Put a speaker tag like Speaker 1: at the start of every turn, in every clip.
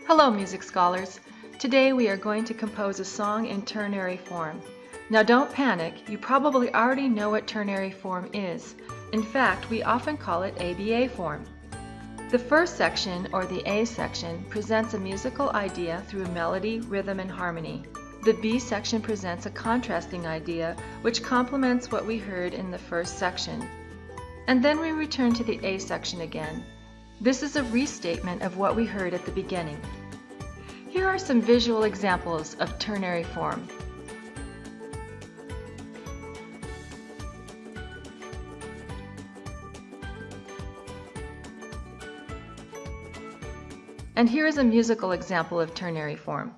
Speaker 1: Hello, music scholars. Today we are going to compose a song in ternary form. Now don't panic, you probably already know what ternary form is. In fact, we often call it ABA form. The first section, or the A section, presents a musical idea through melody, rhythm, and harmony. The B section presents a contrasting idea which complements what we heard in the first section. And then we return to the A section again. This is a restatement of what we heard at the beginning. Here are some visual examples of ternary form. And here is a musical example of ternary form.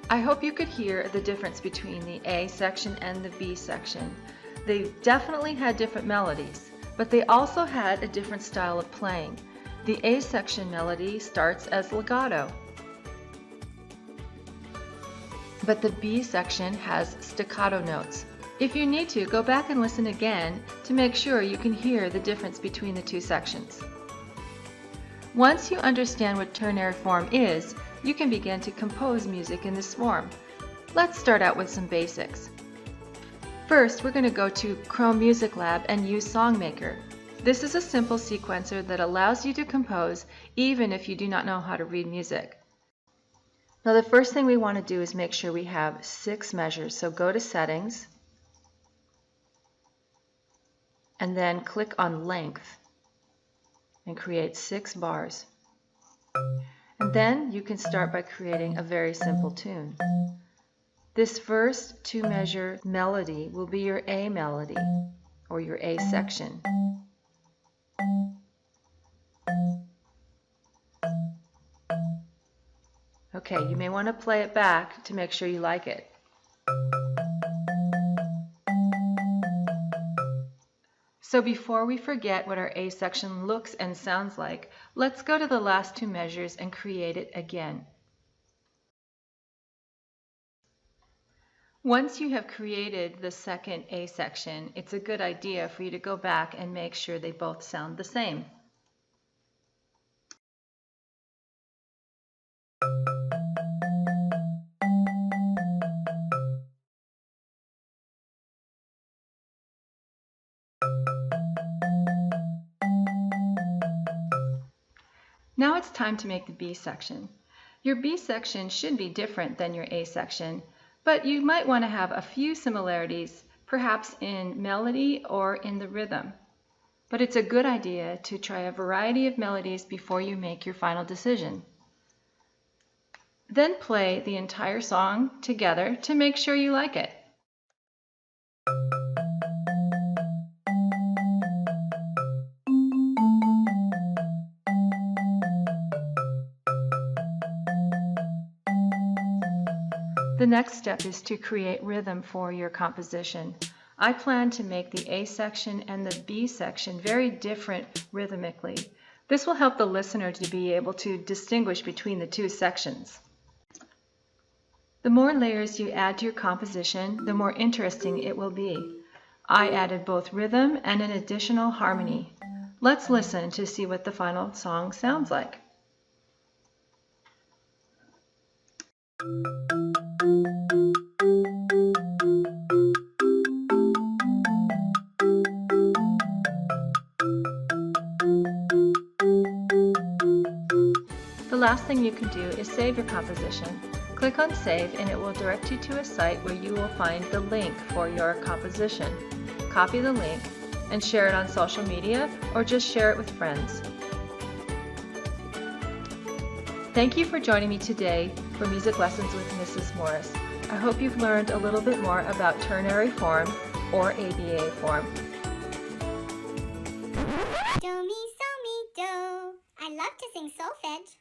Speaker 1: I hope you could hear the difference between the A section and the B section. They definitely had different melodies, but they also had a different style of playing. The A section melody starts as legato, but the B section has staccato notes. If you need to, go back and listen again to make sure you can hear the difference between the two sections. Once you understand what ternary form is, you can begin to compose music in this form. Let's start out with some basics. First, we're going to go to Chrome Music Lab and use Songmaker. This is a simple sequencer that allows you to compose even if you do not know how to read music. Now the first thing we want to do is make sure we have 6 measures. So go to Settings and then click on Length and create 6 bars. And then you can start by creating a very simple tune. This first 2-measure melody will be your A melody, or your A section. Okay, you may want to play it back to make sure you like it. So before we forget what our A section looks and sounds like, let's go to the last 2 measures and create it again. Once you have created the second A section, it's a good idea for you to go back and make sure they both sound the same. Now it's time to make the B section. Your B section should be different than your A section, but you might want to have a few similarities, perhaps in melody or in the rhythm. But it's a good idea to try a variety of melodies before you make your final decision. Then play the entire song together to make sure you like it. The next step is to create rhythm for your composition. I plan to make the A section and the B section very different rhythmically. This will help the listener to be able to distinguish between the two sections. The more layers you add to your composition, the more interesting it will be. I added both rhythm and an additional harmony. Let's listen to see what the final song sounds like. The last thing you can do is save your composition. Click on Save and it will direct you to a site where you will find the link for your composition. Copy the link and share it on social media or just share it with friends. Thank you for joining me today for Music Lessons with Mrs. Morris. I hope you've learned a little bit more about ternary form or ABA form.
Speaker 2: Do, mi, so, mi, do. I love to sing solfege.